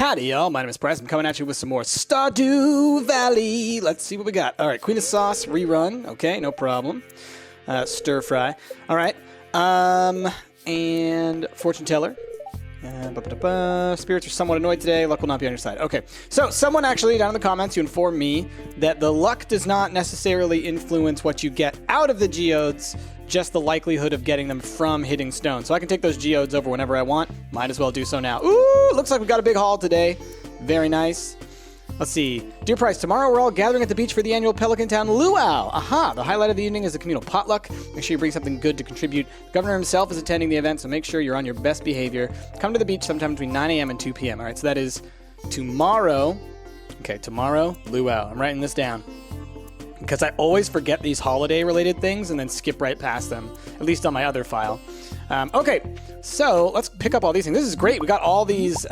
Howdy, y'all. My name is Bryce. I'm coming at you with some more Stardew Valley. Let's see what we got. All right, Queen of Sauce rerun. Okay, no problem. Stir fry. All right. And Fortune Teller. Spirits are somewhat annoyed today. Luck will not be on your side. Okay, so someone actually down in the comments, you informed me that the luck does not necessarily influence what you get out of the geodes, just the likelihood of getting them from hitting stone. So I can take those geodes over whenever I want. Might as well do so now. Ooh, looks like we got a big haul today. Very nice. Let's see. Dear Price, tomorrow we're all gathering at the beach for the annual Pelican Town luau. Aha! The highlight of the evening is a communal potluck. Make sure you bring something good to contribute. The governor himself is attending the event, so make sure you're on your best behavior. Come to the beach sometime between 9 a.m. and 2 p.m. All right, so that is tomorrow. Okay, tomorrow, luau. I'm writing this down because I always forget these holiday-related things and then skip right past them, at least on my other file. Okay, so let's pick up all these things. This is great. We got all these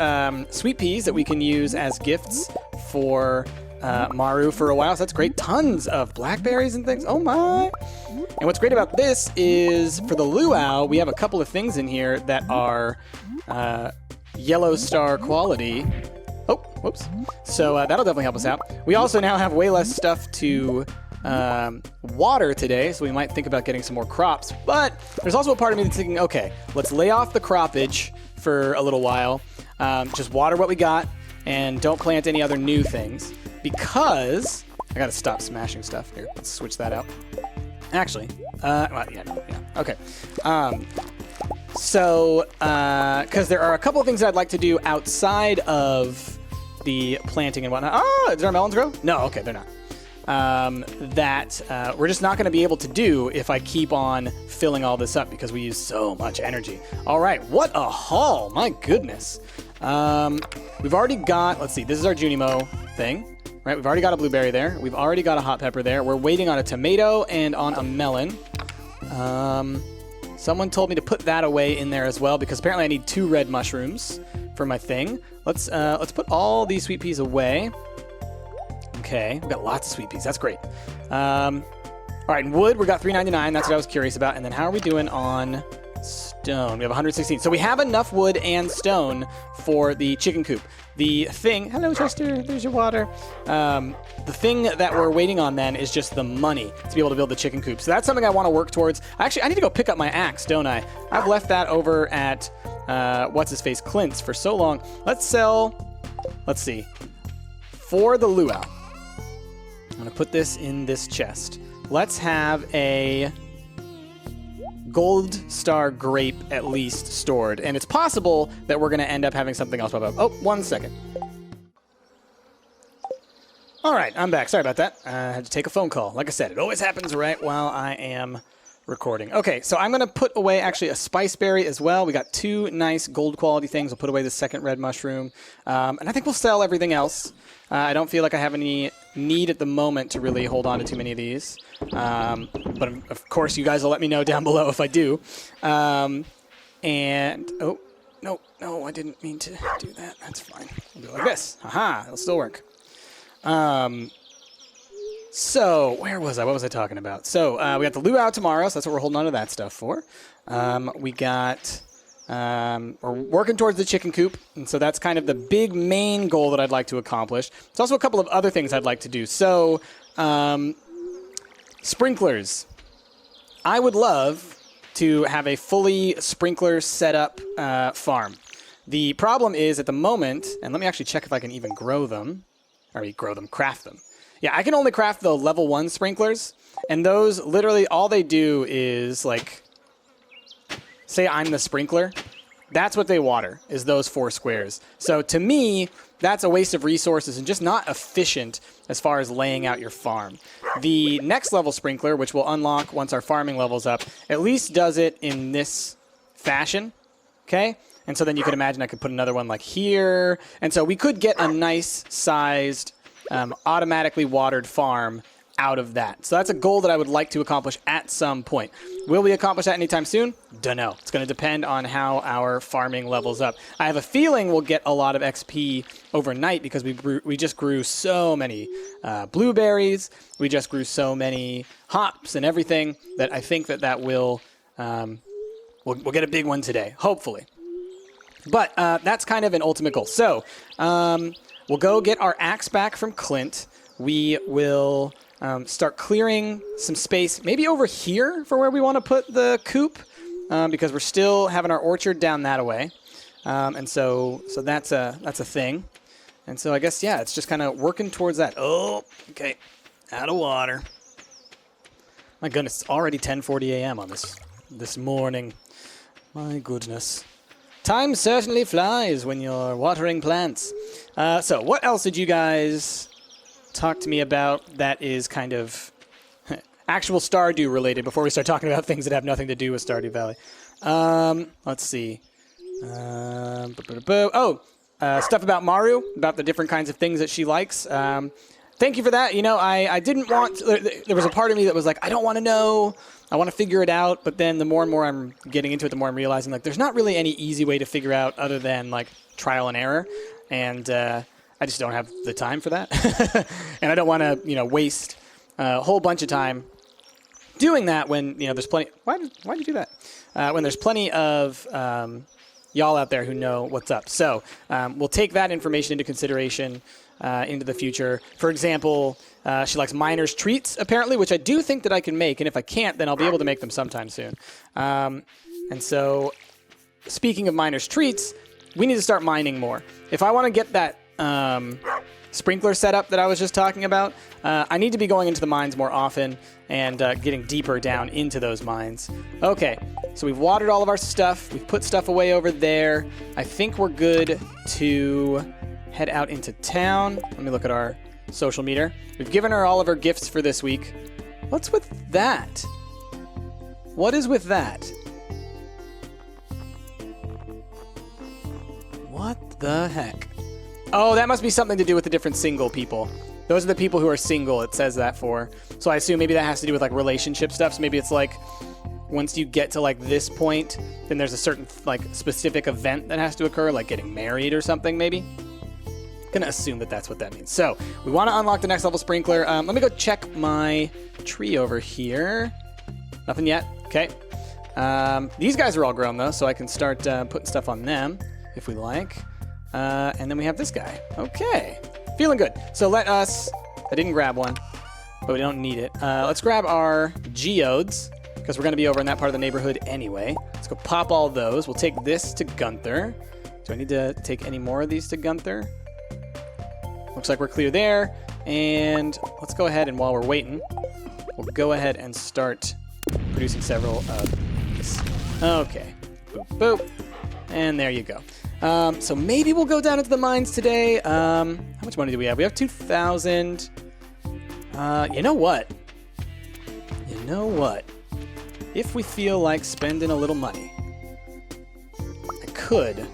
sweet peas that we can use as gifts for Maru for a while, so that's great. Tons of blackberries and things. Oh my! And what's great about this is for the luau, we have a couple of things in here that are yellow star quality. Oh, whoops. So that'll definitely help us out. We also now have way less stuff to water today, so we might think about getting some more crops. But there's also a part of me that's thinking, okay, let's lay off the croppage for a little while. Just water what we got and don't plant any other new things, because I gotta stop smashing stuff here. Let's switch that out. Actually, well, yeah, okay. So, because there are a couple of things that I'd like to do outside of the planting and whatnot. Oh, did our melons grow? No, okay, they're not. That we're just not going to be able to do if I keep on filling all this up because we use so much energy. All right, what a haul. My goodness. We've already got, let's see, this is our Junimo thing, right? We've already got a blueberry there. We've already got a hot pepper there. We're waiting on a tomato and on a melon. Someone told me to put that away in there as well because apparently I need 2 red mushrooms for my thing. Let's put all these sweet peas away. Okay, we've got lots of sweet peas. That's great. All right, and wood, we got $3.99. That's what I was curious about. And then how are we doing on stone? We have 116. So we have enough wood and stone for the chicken coop. The thing, hello, Chester, there's your water. The thing that we're waiting on then is just the money to be able to build the chicken coop. So that's something I want to work towards. Actually, I need to go pick up my axe, don't I? I've left that over at, what's-his-face, Clint's for so long. Let's sell, let's see, for the luau. I'm going to put this in this chest. Let's have a gold star grape at least stored. And it's possible that we're going to end up having something else pop up. Oh, 1 second. All right, I'm back. Sorry about that. I had to take a phone call. Like I said, it always happens right while I am recording. Okay, so I'm going to put away actually a spice berry as well. We got 2 nice gold quality things. We'll put away the second red mushroom. And I think we'll sell everything else. I don't feel like I have any need at the moment to really hold on to too many of these. But of course, you guys will let me know down below if I do. And, oh, no, I didn't mean to do that. That's fine. We'll do it like this. Haha, it'll still work. So, where was I? What was I talking about? So, we got the luau tomorrow, so that's what we're holding on to that stuff for. We got, we're working towards the chicken coop, and so that's kind of the big main goal that I'd like to accomplish. There's also a couple of other things I'd like to do. So, sprinklers. I would love to have a fully sprinkler setup farm. The problem is at the moment, and let me actually check if I can even grow them, craft them. Yeah, I can only craft the level 1 sprinklers, and those literally all they do is like, say I'm the sprinkler. That's what they water, is those 4 squares. So to me, that's a waste of resources and just not efficient as far as laying out your farm. The next level sprinkler, which we'll unlock once our farming level's up, at least does it in this fashion, okay? And so then you could imagine I could put another one like here. And so we could get a nice sized automatically watered farm out of that. So that's a goal that I would like to accomplish at some point. Will we accomplish that anytime soon? Dunno. It's going to depend on how our farming levels up. I have a feeling we'll get a lot of XP overnight because we just grew so many blueberries. We just grew so many hops and everything that I think that will we'll get a big one today, hopefully. But that's kind of an ultimate goal. So we'll go get our axe back from Clint. We will start clearing some space, maybe over here for where we want to put the coop, because we're still having our orchard down that way. And so that's a thing. And so I guess, yeah, it's just kind of working towards that. Oh, okay. Out of water. My goodness, it's already 10:40 a.m. on this morning. My goodness. Time certainly flies when you're watering plants. So what else did you guys talk to me about that is kind of actual Stardew related before we start talking about things that have nothing to do with Stardew Valley? Let's see. Stuff about Maru, about the different kinds of things that she likes. Thank you for that. You know, I didn't want... There was a part of me that was like, I don't want to know. I want to figure it out. But then the more and more I'm getting into it, the more I'm realizing, like, there's not really any easy way to figure out other than, like, trial and error. And I just don't have the time for that. And I don't want to, you know, waste a whole bunch of time doing that when, you know, there's plenty... Why'd you do that? When there's plenty of... y'all out there who know what's up. So we'll take that information into consideration into the future. For example, she likes miner's treats, apparently, which I do think that I can make. And if I can't, then I'll be able to make them sometime soon. And so speaking of miner's treats, we need to start mining more. If I want to get that sprinkler setup that I was just talking about, I need to be going into the mines more often and getting deeper down into those mines. Okay, so we've watered all of our stuff. We've put stuff away over there. I think we're good to head out into town. Let me look at our social meter. We've given her all of her gifts for this week. What's with that? What is with that? What the heck? Oh, that must be something to do with the different single people. Those are the people who are single, it says that for. So I assume maybe that has to do with, like, relationship stuff. So maybe it's like, once you get to, like, this point, then there's a certain, like, specific event that has to occur, like getting married or something, maybe. Gonna assume that that's what that means. So we want to unlock the next level sprinkler. Let me go check my tree over here. Nothing yet. Okay. These guys are all grown, though, so I can start putting stuff on them if we like. And then we have this guy. Okay. Feeling good. So let us... I didn't grab one, but we don't need it. Let's grab our geodes, because we're going to be over in that part of the neighborhood anyway. Let's go pop all those. We'll take this to Gunther. Do I need to take any more of these to Gunther? Looks like we're clear there. And let's go ahead, and while we're waiting, we'll go ahead and start producing several of this. Okay. Boop, boop. And there you go. So maybe we'll go down into the mines today. How much money do we have? We have 2,000. You know what? You know what? If we feel like spending a little money, I could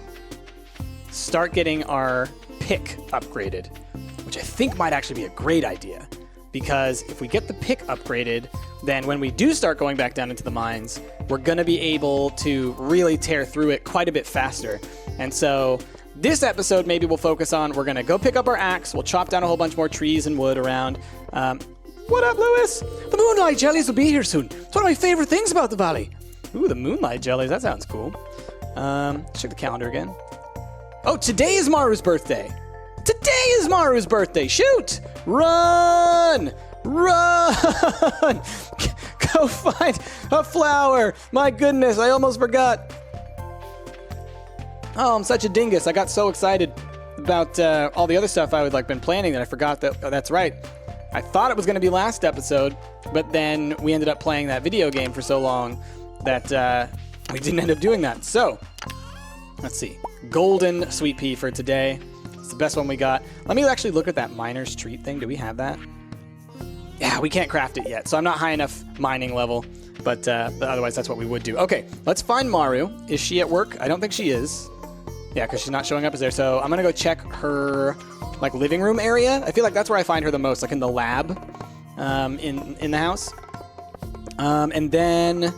start getting our pick upgraded, which I think might actually be a great idea. Because if we get the pick upgraded, then when we do start going back down into the mines, we're going to be able to really tear through it quite a bit faster. And so this episode, maybe we'll focus on, we're going to go pick up our axe. We'll chop down a whole bunch more trees and wood around. What up, Lewis? The moonlight jellies will be here soon. It's one of my favorite things about the valley. Ooh, the moonlight jellies. That sounds cool. Let's check the calendar again. Oh, today is Maru's birthday. Today is Maru's birthday. Shoot! Run! Run! Go find a flower. My goodness, I almost forgot. Oh, I'm such a dingus. I got so excited about all the other stuff I had been planning that I forgot that. Oh, that's right. I thought it was going to be last episode, but then we ended up playing that video game for so long that we didn't end up doing that. So, let's see. Golden sweet pea for today. It's the best one we got. Let me actually look at that miner's treat thing. Do we have that? Yeah, we can't craft it yet, so I'm not high enough mining level, but otherwise that's what we would do. Okay, let's find Maru. Is she at work? I don't think she is. Yeah, because she's not showing up as there, so I'm going to go check her living room area. I feel like that's where I find her the most, like in the lab in the house. And then...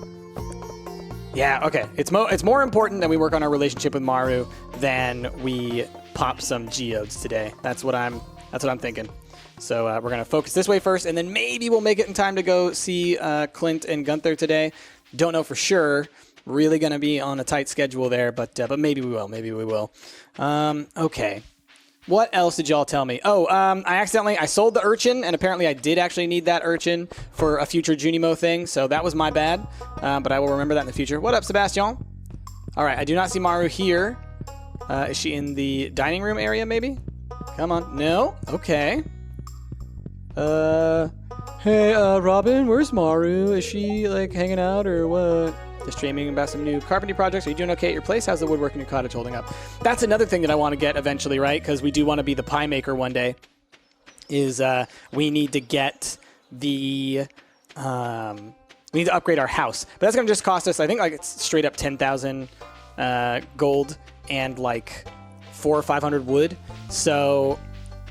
Yeah, okay. It's more important that we work on our relationship with Maru than we pop some geodes today. That's what I'm thinking. So we're going to focus this way first, and then maybe we'll make it in time to go see Clint and Gunther today. Don't know for sure, Really going to be on a tight schedule there, but maybe we will. Maybe we will. Okay. What else did y'all tell me? Oh, I sold the urchin, and apparently I did actually need that urchin for a future Junimo thing, so that was my bad. But I will remember that in the future. What up, Sebastian? All right, I do not see Maru here. Is she in the dining room area, maybe? Come on. No? Okay. Hey, Robin, where's Maru? Is she, like, hanging out or what? Just dreaming about some new carpentry projects. Are you doing okay at your place? How's the woodwork in your cottage holding up? That's another thing that I want to get eventually, right? Because we do want to be the pie maker one day. Is we need to get the... we need to upgrade our house. But that's going to just cost us, I think, like, it's straight up 10,000 gold and, like, 400 or 500 wood. So...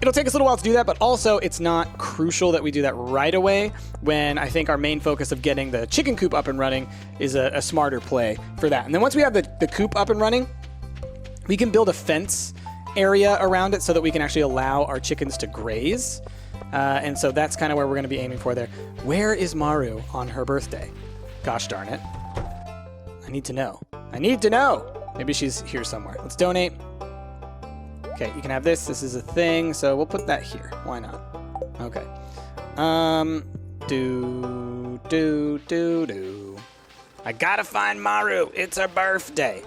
it'll take us a little while to do that, but also it's not crucial that we do that right away when I think our main focus of getting the chicken coop up and running is a smarter play for that. And then once we have the coop up and running, we can build a fence area around it so that we can actually allow our chickens to graze. And so that's kind of where we're going to be aiming for there. Where is Maru on her birthday? Gosh darn it. I need to know. I need to know. Maybe she's here somewhere. Let's donate. Okay, you can have this. This is a thing, so we'll put that here. Why not? Okay. I gotta find Maru. It's her birthday.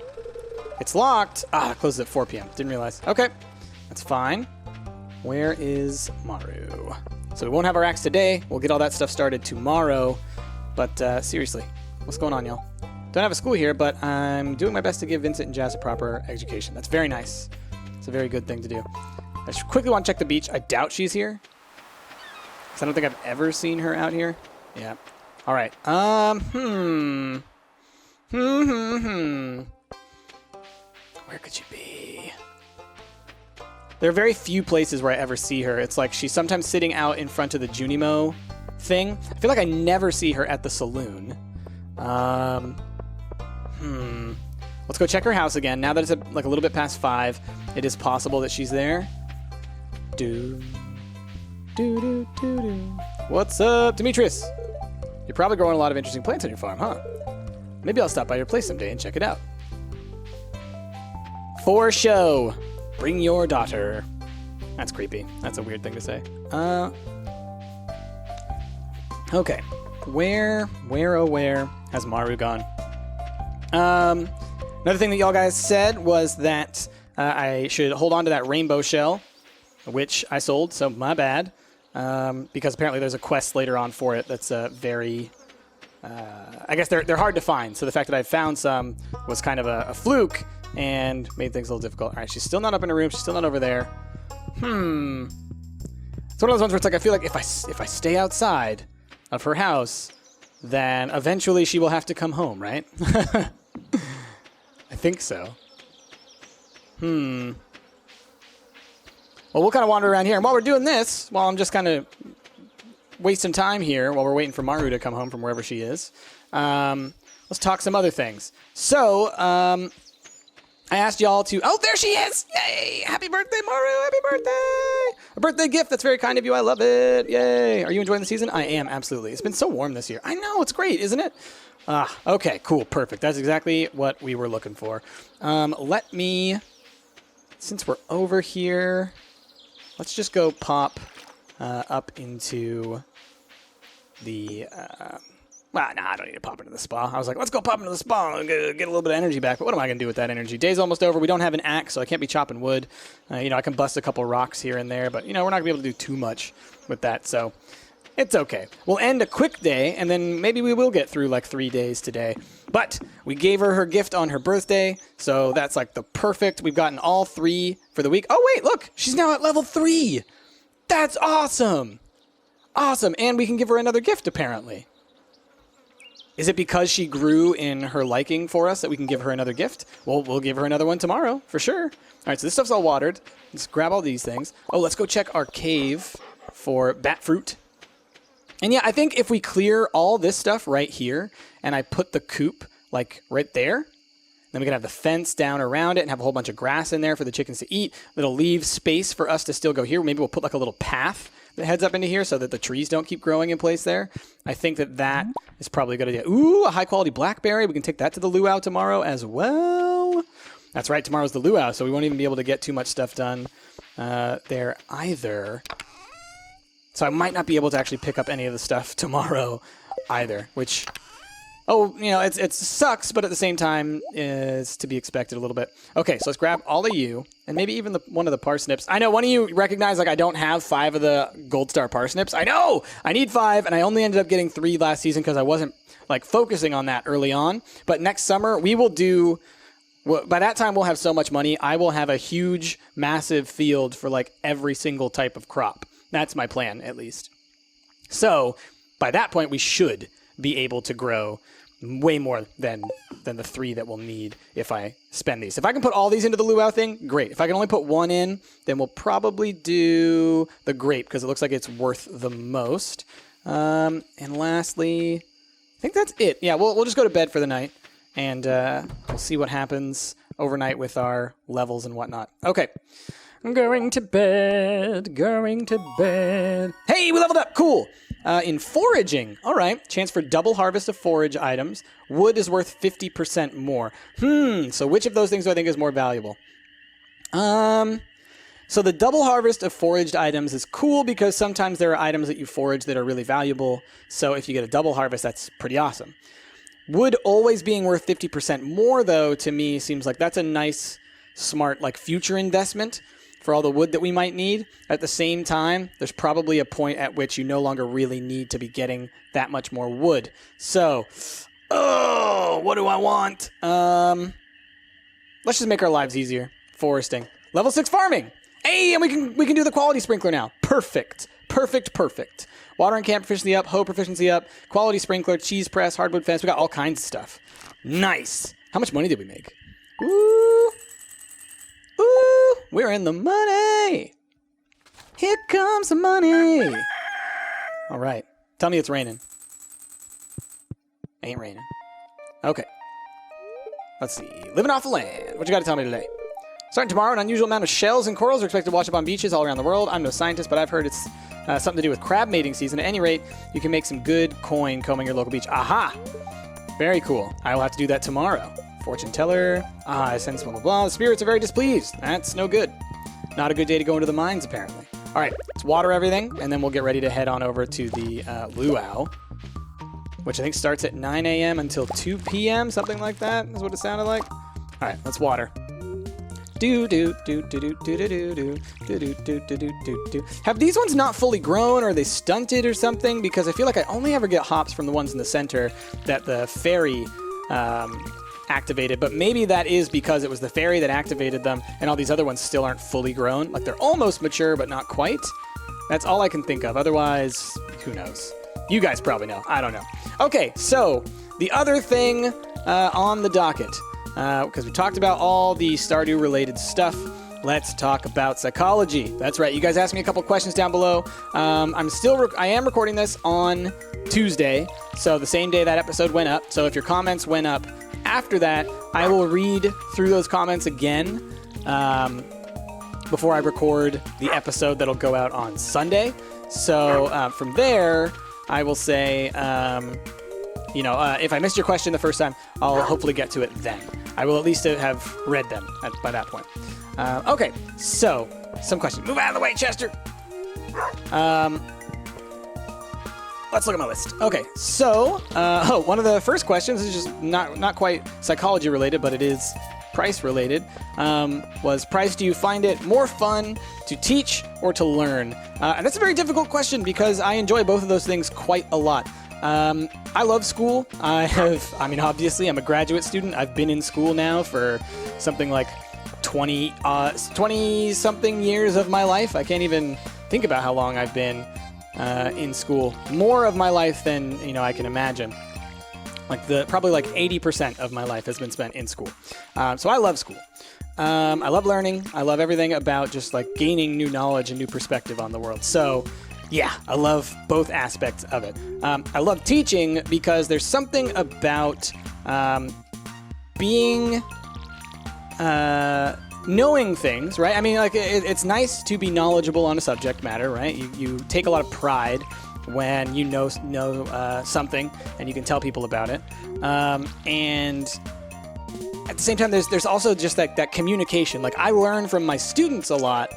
It's locked. It closes at 4 p.m. Didn't realize. Okay, that's fine. Where is Maru? So we won't have our axe today. We'll get all that stuff started tomorrow. But seriously, what's going on, y'all? Don't have a school here, but I'm doing my best to give Vincent and Jazz a proper education. That's very nice. It's a very good thing to do. I just quickly want to check the beach. I doubt she's here, because I don't think I've ever seen her out here. Yeah. All right. Where could she be? There are very few places where I ever see her. It's like she's sometimes sitting out in front of the Junimo thing. I feel like I never see her at the saloon. Let's go check her house again. Now that it's like a little bit past 5, it is possible that she's there. What's up, Demetrius? You're probably growing a lot of interesting plants on your farm, huh? Maybe I'll stop by your place someday and check it out. For show. Bring your daughter. That's creepy. That's a weird thing to say. Okay. Where has Maru gone? Another thing that y'all guys said was that I should hold on to that rainbow shell, which I sold, so my bad. Because apparently there's a quest later on for it that's very... I guess they're hard to find, so the fact that I found some was kind of a fluke and made things a little difficult. All right, she's still not up in her room. She's still not over there. It's one of those ones where it's like I feel like if I stay outside of her house, then eventually she will have to come home, right? I think so. Well, we'll kind of wander around here. And while we're doing this, while I'm just kind of wasting time here while we're waiting for Maru to come home from wherever she is, let's talk some other things. So, I asked y'all to... oh, there she is! Yay! Happy birthday, Maru! Happy birthday! A birthday gift. That's very kind of you. I love it. Yay! Are you enjoying the season? I am, absolutely. It's been so warm this year. I know, it's great, isn't it? Okay, cool, perfect. That's exactly what we were looking for. Let me... since we're over here, let's just go pop up into the... well, nah, I don't need to pop into the spa. I was like, let's go pop into the spa and get a little bit of energy back. But what am I going to do with that energy? Day's almost over. We don't have an axe, so I can't be chopping wood. I can bust a couple rocks here and there, but, we're not going to be able to do too much with that, so it's okay. We'll end a quick day, and then maybe we will get through, like, 3 days today. But we gave her gift on her birthday, so that's, like, the perfect. We've gotten all 3 for the week. Oh, wait, look! She's now at level 3! That's awesome! Awesome, and we can give her another gift, apparently. Is it because she grew in her liking for us that we can give her another gift? Well, we'll give her another one tomorrow, for sure. All right, so this stuff's all watered. Let's grab all these things. Oh, let's go check our cave for bat fruit. And yeah, I think if we clear all this stuff right here, and I put the coop, like, right there, then we can have the fence down around it and have a whole bunch of grass in there for the chickens to eat. That'll leave space for us to still go here. Maybe we'll put, like, a little path that heads up into here so that the trees don't keep growing in place there. I think that is probably a good idea. Ooh, a high-quality blackberry. We can take that to the luau tomorrow as well. That's right, tomorrow's the luau, so we won't even be able to get too much stuff done there either. So I might not be able to actually pick up any of the stuff tomorrow either, which... Oh, you know, it sucks, but at the same time is to be expected a little bit. Okay, so let's grab all of you, and maybe even one of the parsnips. I know one of you recognize, like, I don't have 5 of the Gold Star parsnips. I know! I need 5, and I only ended up getting 3 last season because I wasn't, like, focusing on that early on. But next summer, we will do... Well, by that time, we'll have so much money, I will have a huge, massive field for, like, every single type of crop. That's my plan, at least. So, by that point, we should be able to grow way more than the 3 that we'll need if I spend these. If I can put all these into the luau thing, great. If I can only put 1 in, then we'll probably do the grape because it looks like it's worth the most. And lastly, I think that's it. Yeah, we'll just go to bed for the night, and we'll see what happens overnight with our levels and whatnot. Okay. I'm going to bed, going to bed. Hey, we leveled up. Cool. In foraging, all right, chance for double harvest of forage items. Wood is worth 50% more. So which of those things do I think is more valuable? So the double harvest of foraged items is cool because sometimes there are items that you forage that are really valuable. So if you get a double harvest, that's pretty awesome. Wood always being worth 50% more, though, to me seems like that's a nice, smart, like, future investment for all the wood that we might need. At the same time, there's probably a point at which you no longer really need to be getting that much more wood. So, what do I want? Let's just make our lives easier. Foresting. Level 6 farming. Hey, and we can do the quality sprinkler now. Perfect. Perfect. Water and camp proficiency up, hoe proficiency up, quality sprinkler, cheese press, hardwood fence. We got all kinds of stuff. Nice. How much money did we make? Ooh, we're in the money. Here comes the money. All right. Tell me it's raining. Ain't raining. Okay. Let's see. Living off the land. What you got to tell me today? Starting tomorrow, an unusual amount of shells and corals are expected to wash up on beaches all around the world. I'm no scientist, but I've heard it's something to do with crab mating season. At any rate, you can make some good coin combing your local beach. Aha! Very cool. I will have to do that tomorrow. Fortune teller. I sense blah, blah, blah. The spirits are very displeased. That's no good. Not a good day to go into the mines, apparently. All right, let's water everything, and then we'll get ready to head on over to the luau, which I think starts at 9 a.m. until 2 p.m., something like that is what it sounded like. All right, let's water. Have these ones not fully grown, or are they stunted or something? Because I feel like I only ever get hops from the ones in the center that the fairy activated, but maybe that is because it was the fairy that activated them and all these other ones still aren't fully grown. Like, they're almost mature, but not quite. That's all I can think of. Otherwise, who knows? You guys probably know. I don't know. Okay, so the other thing on the docket, because we talked about all the Stardew related stuff, let's talk about psychology. That's right. You guys asked me a couple questions down below. I am recording this on Tuesday, so the same day that episode went up. So if your comments went up after that, I will read through those comments again before I record the episode that'll go out on Sunday. So from there, I will say, if I missed your question the first time, I'll hopefully get to it then. I will at least have read them by that point. Okay, so some questions. Move out of the way, Chester. Let's look at my list. Okay, so one of the first questions is just not quite psychology related, but it is price related. Was price, do you find it more fun to teach or to learn? And that's a very difficult question because I enjoy both of those things quite a lot. I love school. Obviously, I'm a graduate student. I've been in school now for something like 20-something years of my life. I can't even think about how long I've been in school. More of my life than, I can imagine. Probably 80% of my life has been spent in school. So I love school. I love learning. I love everything about just gaining new knowledge and new perspective on the world. So yeah, I love both aspects of it. I love teaching because there's something about being knowing things, right? I mean, like, it's nice to be knowledgeable on a subject matter, right? You take a lot of pride when you know something and you can tell people about it. And at the same time, there's also just that communication. Like, I learn from my students a lot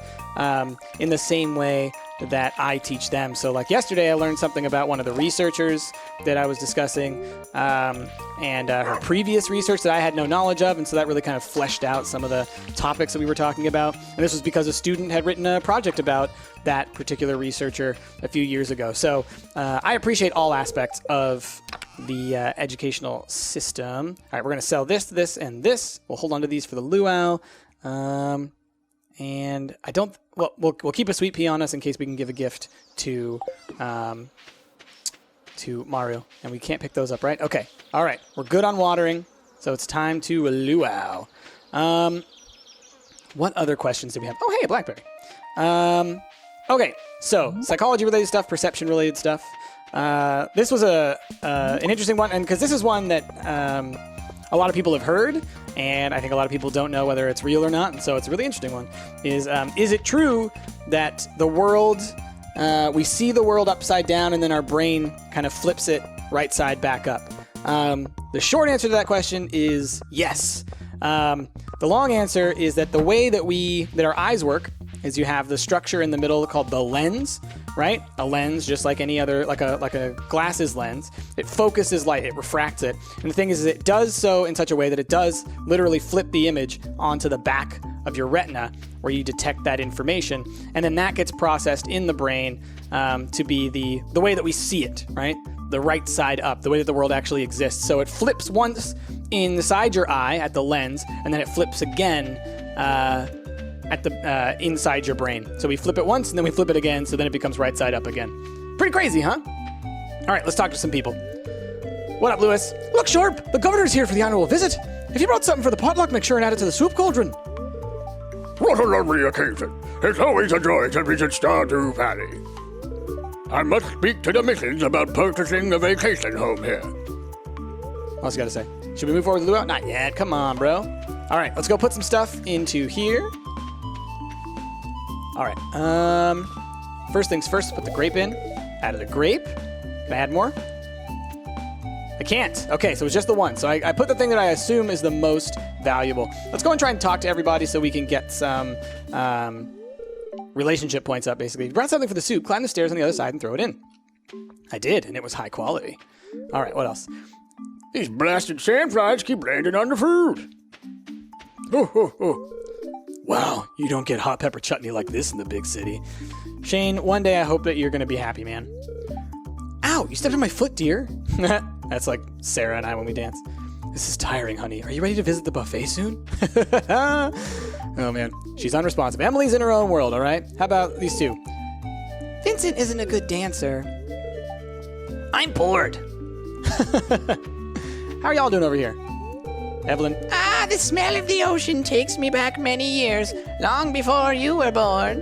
in the same way that I teach them. So like yesterday I learned something about one of the researchers that I was discussing and her previous research that I had no knowledge of, and so that really kind of fleshed out some of the topics that we were talking about. And this was because a student had written a project about that particular researcher a few years ago. So I appreciate all aspects of the educational system. All right, we're going to sell this, and this. We'll hold on to these for the luau. And I don't. Well, we'll keep a sweet pea on us in case we can give a gift to Maru, and we can't pick those up, right? Okay. All right. We're good on watering, so it's time to luau. What other questions do we have? Oh, hey, a blackberry. Okay. So psychology-related stuff, perception-related stuff. This was an interesting one, and because this is one that a lot of people have heard, and I think a lot of people don't know whether it's real or not, and so it's a really interesting one. Is it true that the world, we see the world upside down and then our brain kind of flips it right side back up? The short answer to that question is yes. The long answer is that the way that our eyes work is you have the structure in the middle called the lens, right? A lens, just like any other, like a glasses lens, it focuses light, it refracts it. And the thing is it does so in such a way that it does literally flip the image onto the back of your retina where you detect that information. And then that gets processed in the brain to be the way that we see it, right? The right side up, the way that the world actually exists. So it flips once inside your eye at the lens, and then it flips again at the inside your brain. So we flip it once, and then we flip it again, so then it becomes right side up again. Pretty crazy, huh? All right, let's talk to some people. What up, Lewis? Look, Sharp! The governor's here for the annual visit. If you brought something for the potluck, make sure and add it to the soup cauldron. What a lovely occasion. It's always a joy to visit Stardew Valley. I must speak to the missus about purchasing a vacation home here. What else you gotta say? Should we move forward with the luau? Not yet. Come on, bro. All right, let's go put some stuff into here. All right. First things first, put the grape in. Added a grape. Can I add more? I can't. Okay, so it's just the one. So I put the thing that I assume is the most valuable. Let's go and try and talk to everybody so we can get some relationship points up, basically. Brought something for the soup. Climb the stairs on the other side and throw it in. I did, and it was high quality. All right, what else? These blasted sandflies keep landing on the food. Wow, you don't get hot pepper chutney like this in the big city. Shane, one day I hope that you're going to be happy, man. Ow, you stepped on my foot, dear. That's like Sarah and I when we dance. This is tiring, honey. Are you ready to visit the buffet soon? Oh, man. She's unresponsive. Emily's in her own world, all right? How about these two? Vincent isn't a good dancer. I'm bored. How are y'all doing over here? Evelyn? The smell of the ocean takes me back many years, long before you were born.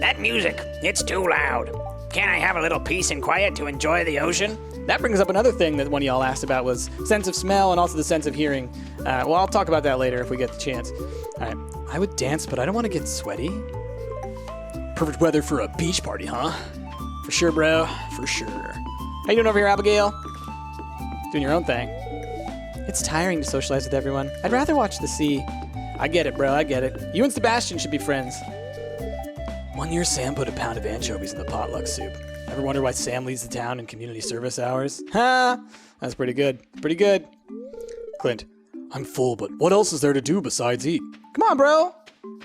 That music, it's too loud. Can't I have a little peace and quiet to enjoy the ocean? That brings up another thing that one of y'all asked about was sense of smell and also the sense of hearing. Well, I'll talk about that later if we get the chance. All right. I would dance, but I don't want to get sweaty. Perfect weather for a beach party, huh? For sure, bro. For sure. How you doing over here, Abigail? Doing your own thing. It's tiring to socialize with everyone. I'd rather watch the sea. I get it, bro. I get it. You and Sebastian should be friends. One year, Sam put a pound of anchovies in the potluck soup. Ever wonder why Sam leads the town in community service hours? Ha! That's pretty good. Pretty good. Clint, I'm full, but what else is there to do besides eat? Come on, bro.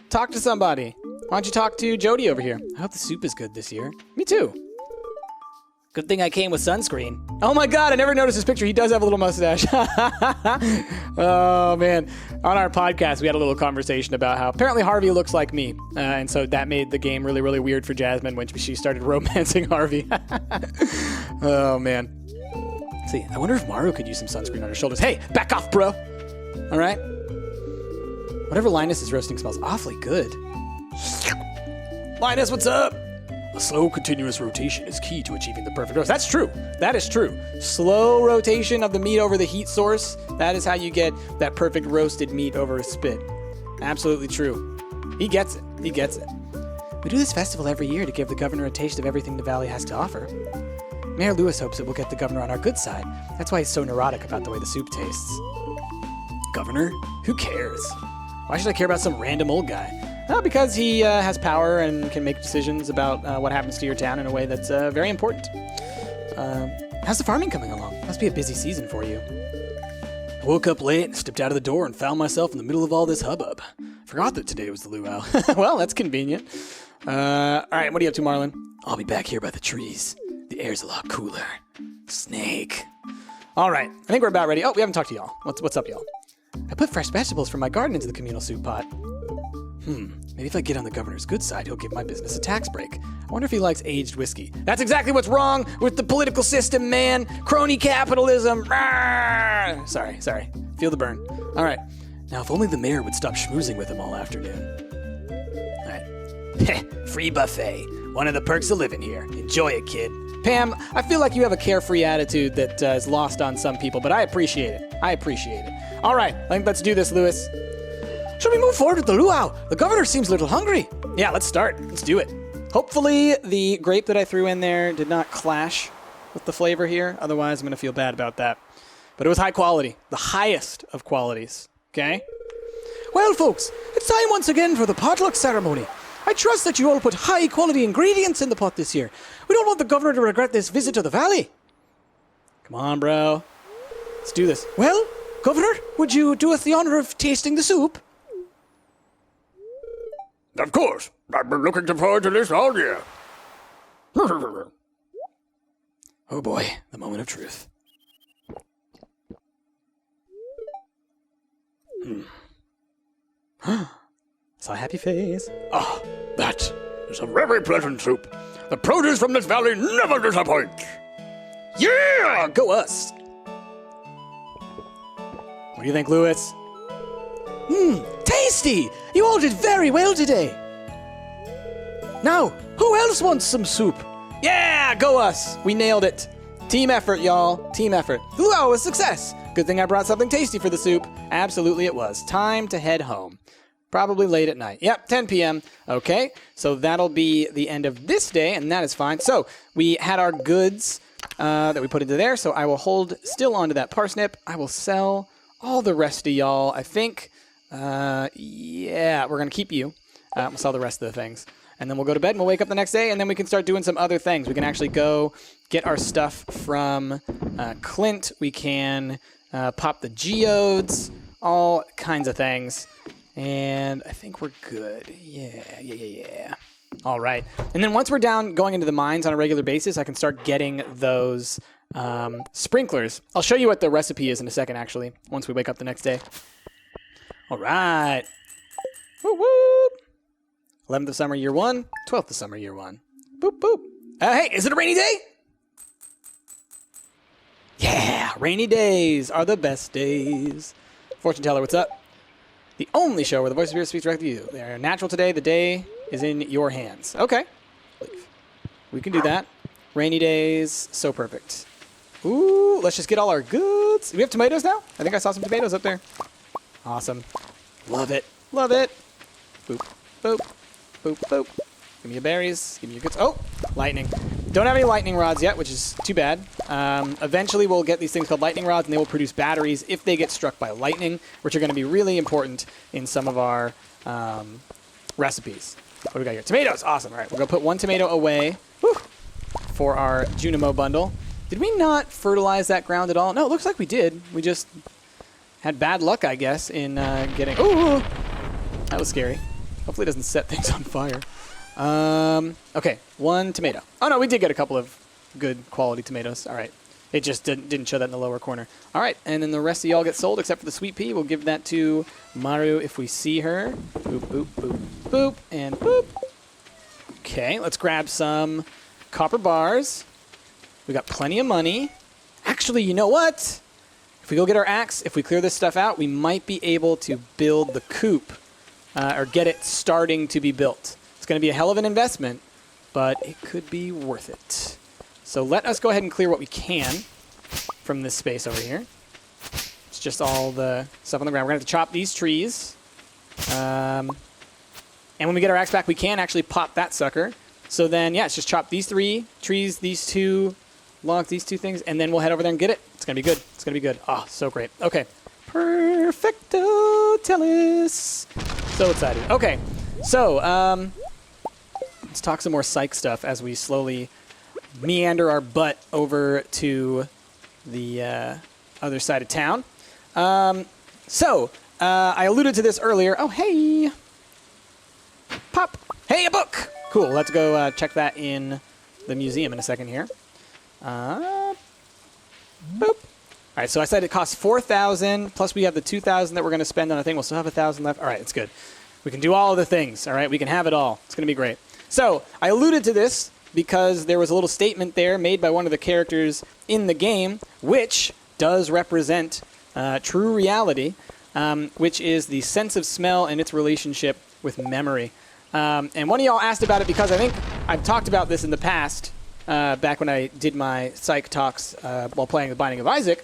Talk to somebody. Why don't you talk to Jody over here? I hope the soup is good this year. Me too. Good thing I came with sunscreen. Oh my God, I never noticed his picture. He does have a little mustache. Oh man. On our podcast, we had a little conversation about how apparently Harvey looks like me. And so that made the game really, really weird for Jasmine when she started romancing Harvey. Oh man. Let's see, I wonder if Maru could use some sunscreen on her shoulders. Hey, back off, bro. All right. Whatever Linus is roasting smells awfully good. Linus, what's up? A slow, continuous rotation is key to achieving the perfect roast. That's true. That is true. Slow rotation of the meat over the heat source. That is how you get that perfect roasted meat over a spit. Absolutely true. He gets it. He gets it. We do this festival every year to give the governor a taste of everything the valley has to offer. Mayor Lewis hopes it will get the governor on our good side. That's why he's so neurotic about the way the soup tastes. Governor? Who cares? Why should I care about some random old guy? Well, because he has power and can make decisions about what happens to your town in a way that's very important. How's the farming coming along? Must be a busy season for you. I woke up late, stepped out of the door, and found myself in the middle of all this hubbub. Forgot that today was the luau. Well, that's convenient. All right, what are you up to, Marlon? I'll be back here by the trees. The air's a lot cooler. Snake. All right, I think we're about ready. Oh, we haven't talked to y'all. What's up, y'all? I put fresh vegetables from my garden into the communal soup pot. Maybe if I get on the governor's good side, he'll give my business a tax break. I wonder if he likes aged whiskey. That's exactly what's wrong with the political system, man. Crony capitalism. Rawr! Sorry. Feel the burn. All right. Now, if only the mayor would stop schmoozing with him all afternoon. All right. Free buffet. One of the perks of living here. Enjoy it, kid. Pam, I feel like you have a carefree attitude that is lost on some people, but I appreciate it. All right. I think let's do this, Lewis. Should we move forward with the luau? The governor seems a little hungry. Yeah, let's start. Let's do it. Hopefully the grape that I threw in there did not clash with the flavor here. Otherwise, I'm going to feel bad about that. But it was high quality. The highest of qualities. Okay? Well, folks, it's time once again for the potluck ceremony. I trust that you all put high quality ingredients in the pot this year. We don't want the governor to regret this visit to the valley. Come on, bro. Let's do this. Well, Governor, would you do us the honor of tasting the soup? Of course. I've been looking forward to this all year. Oh boy, the moment of truth. Saw a happy face. Ah, that is a very pleasant soup. The produce from this valley never disappoints. Yeah! Go us! What do you think, Lewis? Tasty! You all did very well today. Now, who else wants some soup? Yeah, go us! We nailed it. Team effort, y'all. Team effort. Luau was a success. Good thing I brought something tasty for the soup. Absolutely it was. Time to head home. Probably late at night. Yep, 10 p.m. Okay, so that'll be the end of this day, and that is fine. So we had our goods that we put into there, so I will hold still onto that parsnip. I will sell all the rest of y'all, I think. Yeah, we're going to keep you. We'll sell the rest of the things. And then we'll go to bed and we'll wake up the next day and then we can start doing some other things. We can actually go get our stuff from Clint. We can pop the geodes, all kinds of things. And I think we're good. Yeah. All right. And then once we're down going into the mines on a regular basis, I can start getting those sprinklers. I'll show you what the recipe is in a second, actually, once we wake up the next day. All right. Whoop, whoop. 11th of summer, year 1. 12th of summer, year 1. Boop, boop. Hey, is it a rainy day? Yeah, rainy days are the best days. Fortune teller, what's up? The only show where the voice of spirit speaks directly to you. They're natural today. The day is in your hands. Okay. We can do that. Rainy days, so perfect. Ooh, let's just get all our goods. Do we have tomatoes now? I think I saw some tomatoes up there. Awesome. Love it. Love it. Boop, boop, boop, boop. Give me your berries. Give me your goods. Oh, lightning. Don't have any lightning rods yet, which is too bad. Eventually, we'll get these things called lightning rods, and they will produce batteries if they get struck by lightning, which are going to be really important in some of our recipes. What do we got here? Tomatoes. Awesome. All right, we're going to put one tomato away for our Junimo bundle. Did we not fertilize that ground at all? No, it looks like we did. We just had bad luck, I guess, in getting... Ooh! That was scary. Hopefully it doesn't set things on fire. Okay, one tomato. Oh, no, we did get a couple of good quality tomatoes. All right. It just didn't show that in the lower corner. All right, and then the rest of y'all get sold except for the sweet pea. We'll give that to Maru if we see her. Boop, boop, boop, boop, and boop. Okay, let's grab some copper bars. We got plenty of money. Actually, you know what? If we go get our axe, if we clear this stuff out, we might be able to build the coop or get it starting to be built. It's going to be a hell of an investment, but it could be worth it. So let us go ahead and clear what we can from this space over here. It's just all the stuff on the ground. We're going to have to chop these trees. And when we get our axe back, we can actually pop that sucker. So then, yeah, it's just chop these 3 trees, these 2 logs, these 2 things, and then we'll head over there and get it. It's going to be good. It's going to be good. Oh, so great. Okay. Perfecto, Tellis. So excited. Okay. So, let's talk some more psych stuff as we slowly meander our butt over to the other side of town. I alluded to this earlier. Oh, hey. Pop. Hey, a book. Cool. Let's go check that in the museum in a second here. Boop. All right, so I said it costs 4,000, plus we have the 2,000 that we're going to spend on a thing. We'll still have 1,000 left. All right, it's good. We can do all of the things, all right? We can have it all. It's going to be great. So I alluded to this because there was a little statement there made by one of the characters in the game, which does represent true reality, which is the sense of smell and its relationship with memory. And one of y'all asked about it because I think I've talked about this in the past, back when I did my psych talks while playing The Binding of Isaac.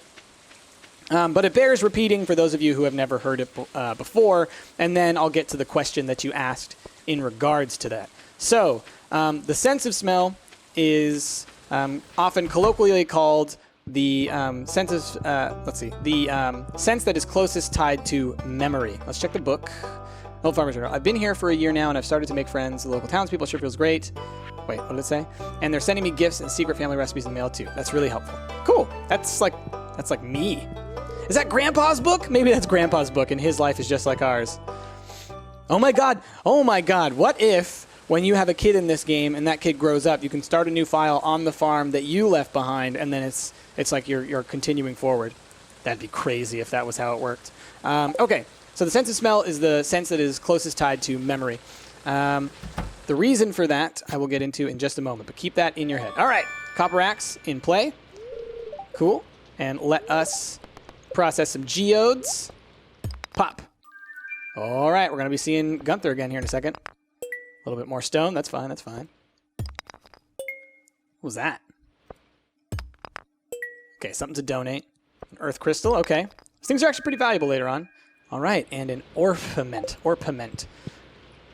But it bears repeating for those of you who have never heard it before, and then I'll get to the question that you asked in regards to that. So, the sense of smell is often colloquially called the sense of, the sense that is closest tied to memory. Let's check the book. Old Farmer's Journal. I've been here for a year now, and I've started to make friends. The local townspeople sure feels great. Wait, what did it say? And they're sending me gifts and secret family recipes in the mail, too. That's really helpful. Cool. That's like me. Is that Grandpa's book? Maybe that's Grandpa's book, and his life is just like ours. Oh my God. What if, when you have a kid in this game and that kid grows up, you can start a new file on the farm that you left behind, and then it's like you're continuing forward. That'd be crazy if that was how it worked. Okay, so the sense of smell is the sense that is closest tied to memory. The reason for that I will get into in just a moment, but keep that in your head. All right, copper axe in play. Cool. And let us process some geodes. Pop. All right, we're going to be seeing Gunther again here in a second. A little bit more stone. That's fine. What was that? Okay, something to donate. An earth crystal. Okay. These things are actually pretty valuable later on. All right, and an orpiment.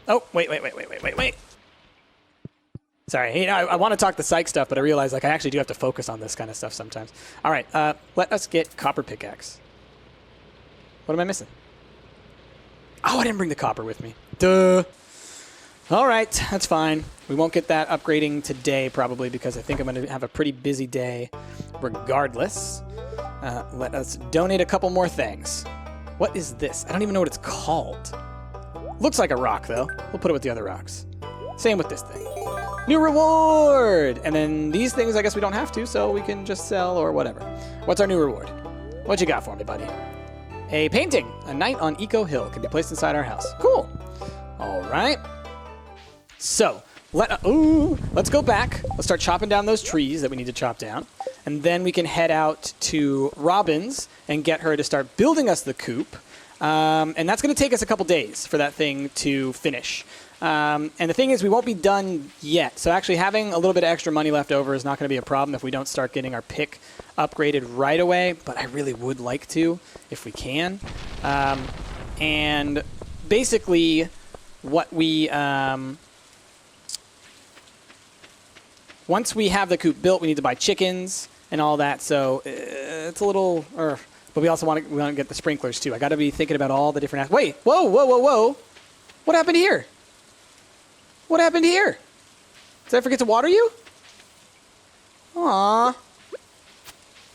Oh, wait. Sorry, hey, I want to talk the psych stuff, but I realize I actually do have to focus on this kind of stuff sometimes. All right, let us get copper pickaxe. What am I missing? Oh, I didn't bring the copper with me. Duh. All right, that's fine. We won't get that upgrading today probably because I think I'm going to have a pretty busy day regardless. Let us donate a couple more things. What is this? I don't even know what it's called. Looks like a rock, though. We'll put it with the other rocks. Same with this thing. New reward! And then these things, I guess we don't have to, so we can just sell or whatever. What's our new reward? What you got for me, buddy? A painting. A night on Eco Hill can be placed inside our house. Cool. All right. So, let's go back. Let's start chopping down those trees that we need to chop down. And then we can head out to Robin's and get her to start building us the coop. And that's going to take us a couple days for that thing to finish. And the thing is, we won't be done yet. So actually having a little bit of extra money left over is not going to be a problem if we don't start getting our pick upgraded right away. But I really would like to, if we can. And basically, what we... once we have the coop built, we need to buy chickens and all that. So it's a little... But we also want to get the sprinklers, too. I got to be thinking about all the different... Wait! Whoa! What happened here? Did I forget to water you? Aww.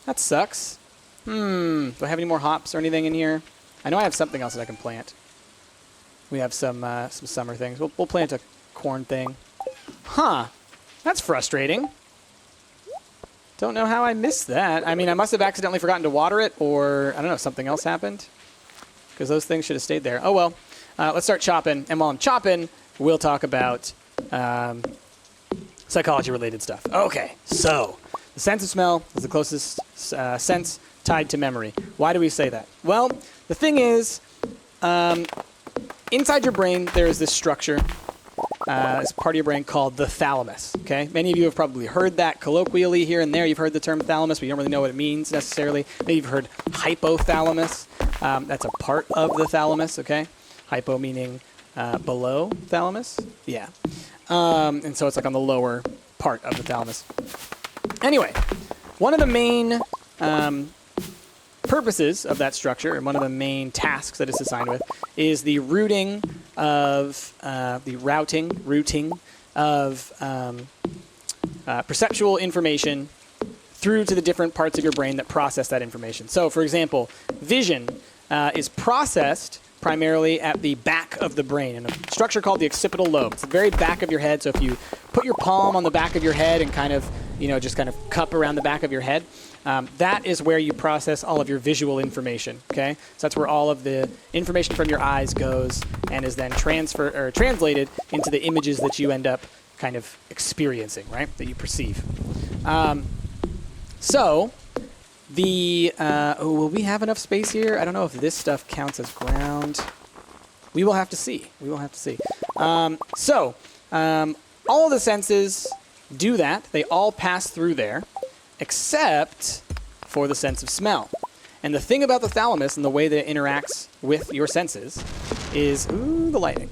That sucks. Do I have any more hops or anything in here? I know I have something else that I can plant. We have some summer things. We'll plant a corn thing. Huh. That's frustrating. Don't know how I missed that. I mean, I must have accidentally forgotten to water it, or, I don't know, something else happened. Because those things should have stayed there. Oh, well. Let's start chopping. And while I'm chopping, we'll talk about psychology-related stuff. Okay, so the sense of smell is the closest sense tied to memory. Why do we say that? Well, the thing is, inside your brain, there is this structure. It's part of your brain called the thalamus, okay? Many of you have probably heard that colloquially here and there. You've heard the term thalamus, but you don't really know what it means necessarily. Maybe you've heard hypothalamus. That's a part of the thalamus, okay? Hypo meaning below thalamus. Yeah. And so it's like on the lower part of the thalamus. Anyway, one of the main purposes of that structure, and one of the main tasks that it's assigned with, is the routing of perceptual information through to the different parts of your brain that process that information. So, for example, vision is processed primarily at the back of the brain in a structure called the occipital lobe. It's the very back of your head. So if you put your palm on the back of your head and kind of, just kind of cup around the back of your head, that is where you process all of your visual information. Okay, so that's where all of the information from your eyes goes and is then translated into the images that you end up kind of experiencing, right? That you perceive. Will we have enough space here? I don't know if this stuff counts as ground. We will have to see. All of the senses do that. They all pass through there, except for the sense of smell. And the thing about the thalamus and the way that it interacts with your senses is, the lighting,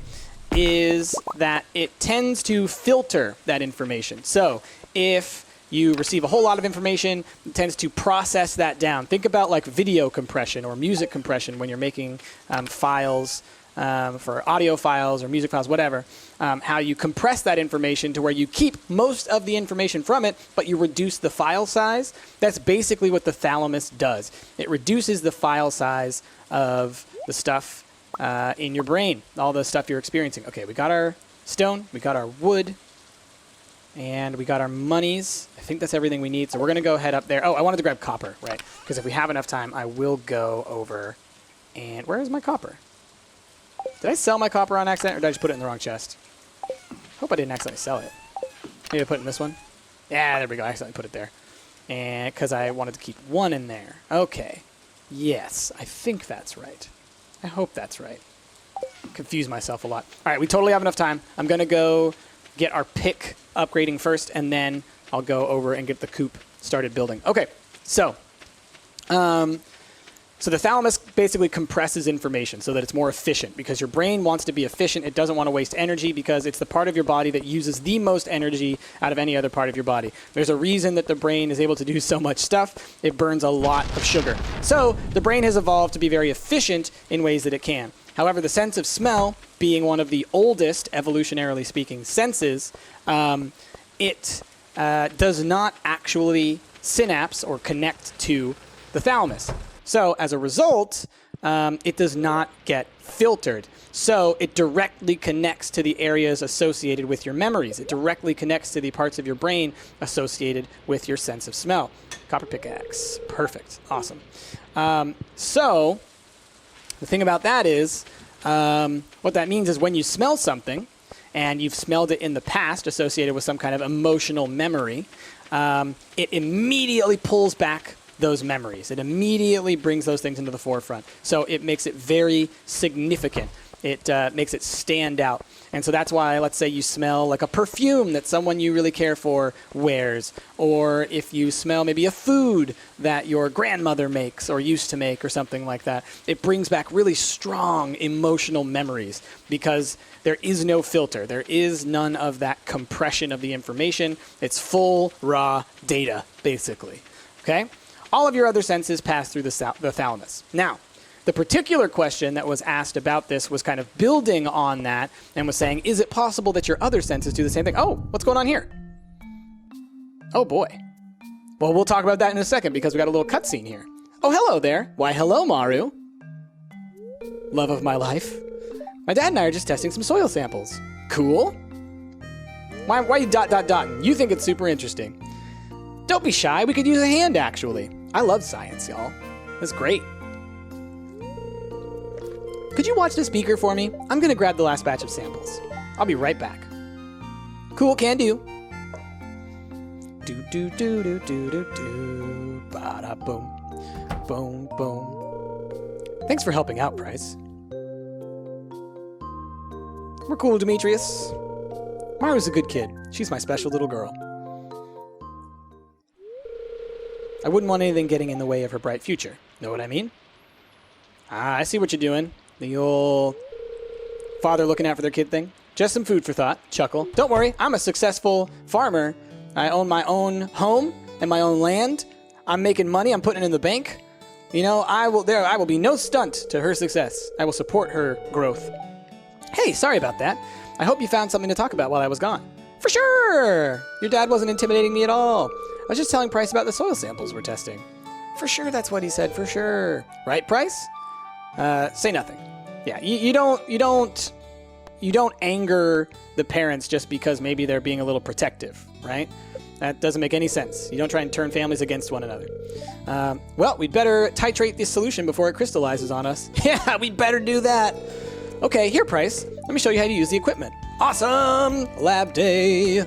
is that it tends to filter that information. So if you receive a whole lot of information, it tends to process that down. Think about like video compression or music compression when you're making files for audio files or music files, whatever, how you compress that information to where you keep most of the information from it, but you reduce the file size. That's basically what the thalamus does. It reduces the file size of the stuff in your brain, all the stuff you're experiencing. Okay, we got our stone, we got our wood, and we got our monies. I think that's everything we need. So we're going to go head up there. Oh, I wanted to grab copper, right? Because if we have enough time, I will go over. And where is my copper? Did I sell my copper on accident, or did I just put it in the wrong chest? Hope I didn't accidentally sell it. Maybe I put it in this one. Yeah, there we go. I accidentally put it there. And because I wanted to keep one in there. Okay. Yes, I think that's right. I hope that's right. Confuse myself a lot. All right, we totally have enough time. I'm going to go get our pick upgrading first, and then I'll go over and get the coop started building. Okay, so the thalamus basically compresses information so that it's more efficient, because your brain wants to be efficient. It doesn't want to waste energy because it's the part of your body that uses the most energy out of any other part of your body. There's a reason that the brain is able to do so much stuff. It burns a lot of sugar. So the brain has evolved to be very efficient in ways that it can. However, the sense of smell, being one of the oldest, evolutionarily speaking, senses, it does not actually synapse or connect to the thalamus. So as a result, it does not get filtered. So it directly connects to the areas associated with your memories. It directly connects to the parts of your brain associated with your sense of smell. Copper pickaxe. Perfect. Awesome. So the thing about that is, what that means is when you smell something, and you've smelled it in the past associated with some kind of emotional memory, it immediately pulls back those memories. It immediately brings those things into the forefront. So it makes it very significant. It makes it stand out. And so that's why, let's say you smell like a perfume that someone you really care for wears, or if you smell maybe a food that your grandmother makes or used to make or something like that, it brings back really strong emotional memories because there is no filter. There is none of that compression of the information. It's full, raw data, basically. Okay? All of your other senses pass through the thalamus. Now, the particular question that was asked about this was kind of building on that and was saying, is it possible that your other senses do the same thing? Oh, what's going on here? Oh, boy. Well, we'll talk about that in a second because we got a little cutscene here. Oh, hello there. Why, hello, Maru. Love of my life. My dad and I are just testing some soil samples. Cool. Why are you ... You think it's super interesting. Don't be shy. We could use a hand, actually. I love science, y'all. It's great. Could you watch the speaker for me? I'm going to grab the last batch of samples. I'll be right back. Cool, can do. Do. Ba-da boom. Boom, boom. Thanks for helping out, Bryce. We're cool, Demetrius. Maru's a good kid. She's my special little girl. I wouldn't want anything getting in the way of her bright future. Know what I mean? Ah, I see what you're doing. The old father looking out for their kid thing. Just some food for thought. Chuckle. Don't worry, I'm a successful farmer. I own my own home and my own land. I'm making money. I'm putting it in the bank. You know, I will be no stunt to her success. I will support her growth. Hey, sorry about that. I hope you found something to talk about while I was gone. For sure! Your dad wasn't intimidating me at all. I was just telling Price about the soil samples we're testing. For sure, that's what he said, for sure. Right, Price? Say nothing. Yeah, you don't anger the parents just because maybe they're being a little protective, right? That doesn't make any sense. You don't try and turn families against one another. Well, we'd better titrate this solution before it crystallizes on us. Yeah, we'd better do that. Okay, here, Price. Let me show you how to use the equipment. Awesome! Lab day.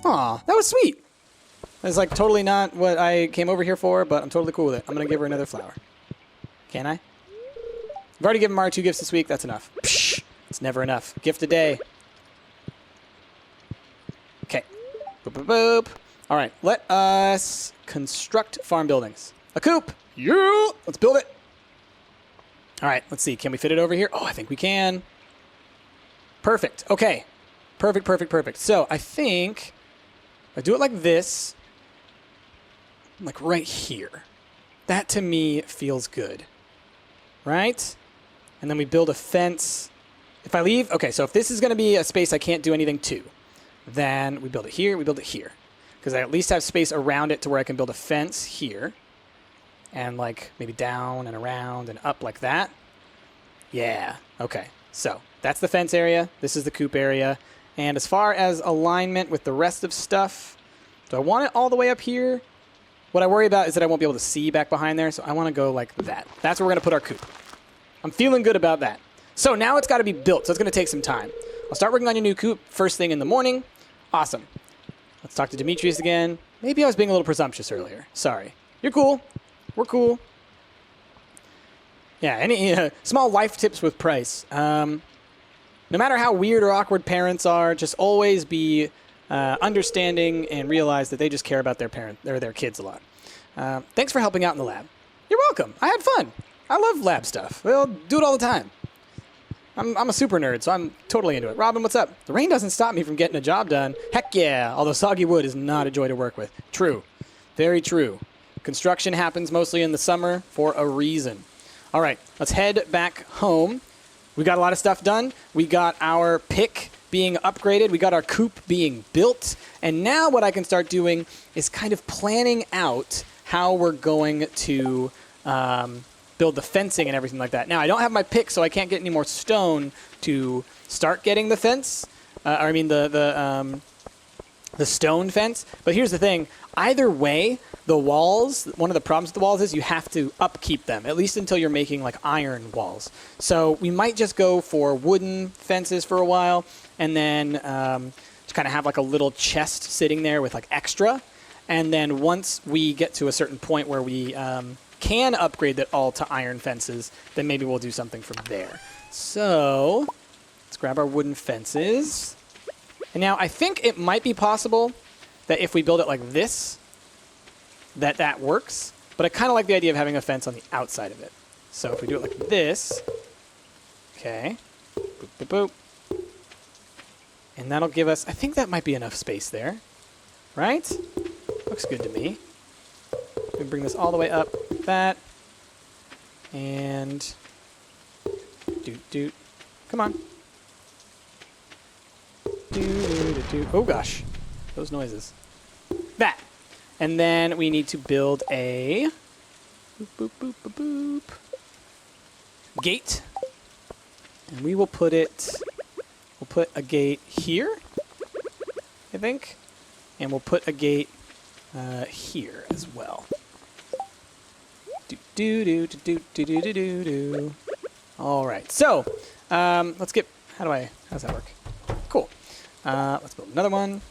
Aw, that was sweet. That's like totally not what I came over here for, but I'm totally cool with it. I'm going to give her another flower. Can I? I've already given Maru 2 gifts this week. That's enough. Psh, it's never enough. Gift a day. Okay. Boop, boop, boop. All right. Let us construct farm buildings. A coop. Yeah. Let's build it. All right. Let's see. Can we fit it over here? Oh, I think we can. Perfect. Okay. Perfect, perfect, perfect. So I think I do it like this. Like right here. That to me feels good. Right? And then we build a fence. If I leave, okay, so if this is going to be a space I can't do anything to, then we build it here, we build it here. Because I at least have space around it to where I can build a fence here. And like maybe down and around and up like that. Yeah, okay. So that's the fence area. This is the coop area. And as far as alignment with the rest of stuff, do I want it all the way up here? What I worry about is that I won't be able to see back behind there, so I want to go like that. That's where we're going to put our coop. I'm feeling good about that. So now it's got to be built, so it's going to take some time. I'll start working on your new coop first thing in the morning. Awesome. Let's talk to Demetrius again. Maybe I was being a little presumptuous earlier. Sorry. You're cool. We're cool. Yeah, any small life tips with Price. No matter how weird or awkward parents are, just always be understanding and realize that they just care about their their kids a lot. Thanks for helping out in the lab. You're welcome. I had fun. I love lab stuff. We'll do it all the time. I'm a super nerd, so I'm totally into it. Robin, what's up? The rain doesn't stop me from getting a job done. Heck yeah, although soggy wood is not a joy to work with. True. Very true. Construction happens mostly in the summer for a reason. All right, let's head back home. We got a lot of stuff done. We got our pick being upgraded. We got our coop being built. And now what I can start doing is kind of planning out how we're going to build the fencing and everything like that. Now, I don't have my pick, so I can't get any more stone to start getting the fence. The stone fence. But here's the thing. Either way, the walls, one of the problems with the walls is you have to upkeep them, at least until you're making like iron walls. So we might just go for wooden fences for a while, and then just kind of have like a little chest sitting there with like extra. And then once we get to a certain point where we can upgrade that all to iron fences, then maybe we'll do something from there. So let's grab our wooden fences. And now I think it might be possible that if we build it like this, that works. But I kind of like the idea of having a fence on the outside of it. So if we do it like this, okay, boop, boop, boop. And that'll give us, I think that might be enough space there, right? Looks good to me. We bring this all the way up, that, and doot. Come on. Do. Oh gosh, those noises. That. And then we need to build a boop, gate. And we will put we'll put a gate here, I think. And we'll put a gate here as well. Do. All right, so let's get, how does that work? Cool. Let's build another one.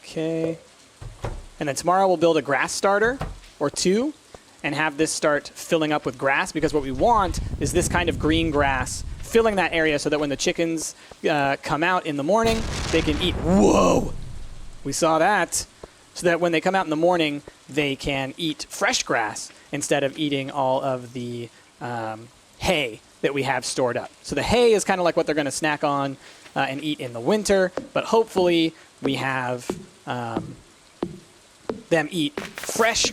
Okay. And then tomorrow we'll build a grass starter or 2 and have this start filling up with grass, because what we want is this kind of green grass filling that area so that when the chickens come out in the morning, they can eat. Whoa! We saw that. So that when they come out in the morning, they can eat fresh grass instead of eating all of the hay that we have stored up. So the hay is kind of like what they're going to snack on and eat in the winter, but hopefully we have them eat fresh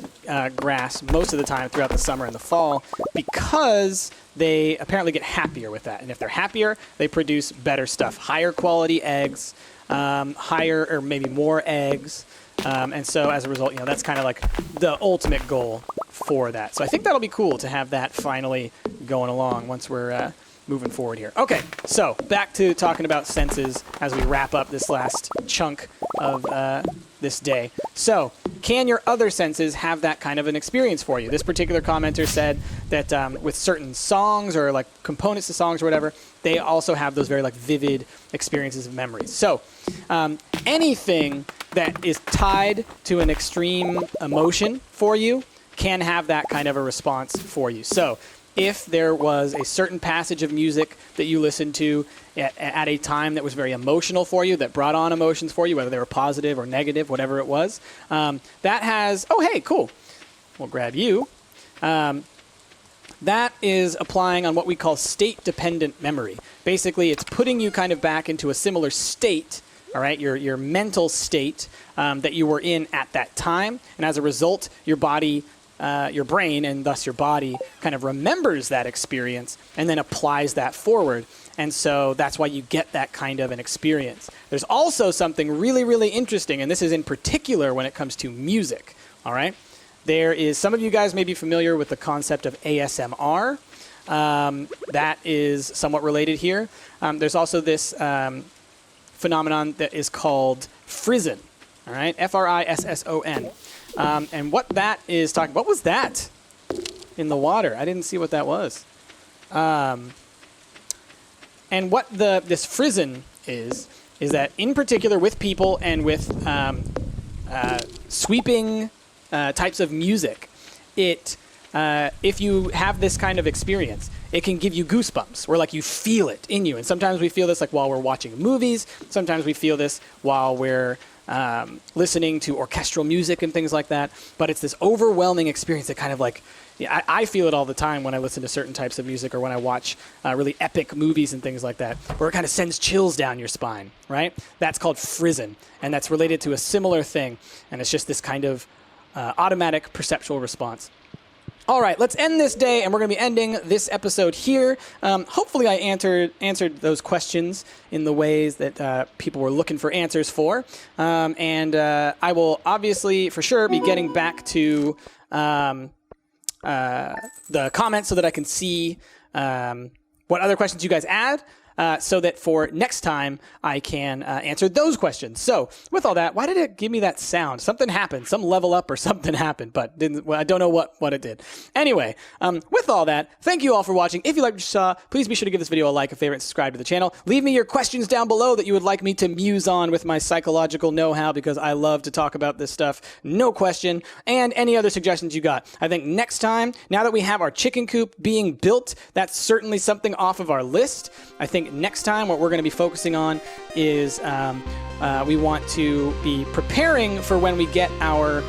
grass most of the time throughout the summer and the fall, because they apparently get happier with that. And if they're happier, they produce better stuff, higher quality eggs, higher or maybe more eggs. And so as a result, that's kind of like the ultimate goal for that. So I think that'll be cool to have that finally going along once we're moving forward here. Okay, so back to talking about senses as we wrap up this last chunk of this day. So can your other senses have that kind of an experience for you? This particular commenter said that with certain songs or like components to songs or whatever, they also have those very like vivid experiences of memories. So anything that is tied to an extreme emotion for you can have that kind of a response for you. So if there was a certain passage of music that you listened to at a time that was very emotional for you, that brought on emotions for you, whether they were positive or negative, whatever it was, that has, oh, hey, cool. We'll grab you. That is applying on what we call state-dependent memory. Basically, it's putting you kind of back into a similar state, all right, your mental state that you were in at that time. And as a result, your body, your brain, and thus your body kind of remembers that experience and then applies that forward. And so that's why you get that kind of an experience. There's also something really, really interesting, and this is in particular when it comes to music, all right? There is, some of you guys may be familiar with the concept of ASMR. That is somewhat related here. There's also this phenomenon that is called frisson, all right? F-R-I-S-S-O-N. And what that is talking, what was that in the water? I didn't see what that was. And what this frisson is that in particular with people and with sweeping types of music, if you have this kind of experience, it can give you goosebumps, where like you feel it in you. And sometimes we feel this like while we're watching movies. Sometimes we feel this while we're listening to orchestral music and things like that. But it's this overwhelming experience that kind of like, I feel it all the time when I listen to certain types of music or when I watch really epic movies and things like that, where it kind of sends chills down your spine, right? That's called frisson, and that's related to a similar thing. And it's just this kind of automatic perceptual response. All right, let's end this day, and we're going to be ending this episode here. Hopefully I answered those questions in the ways that people were looking for answers for. And I will obviously, for sure, be getting back to the comments so that I can see what other questions you guys add. So that for next time, I can answer those questions. So with all that, why did it give me that sound? Something happened, some level up or something happened, but I don't know what it did. Anyway, with all that, thank you all for watching. If you liked what you saw, please be sure to give this video a like, a favorite, and subscribe to the channel. Leave me your questions down below that you would like me to muse on with my psychological know-how, because I love to talk about this stuff, no question, and any other suggestions you got. I think next time, now that we have our chicken coop being built, that's certainly something off of our list. I think next time what we're going to be focusing on is we want to be preparing for when we get our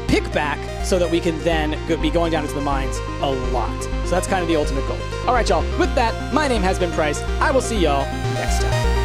pick back, so that we can then be going down into the mines a lot. So that's kind of the ultimate goal. All right, y'all. With that, my name has been Price. I will see y'all next time.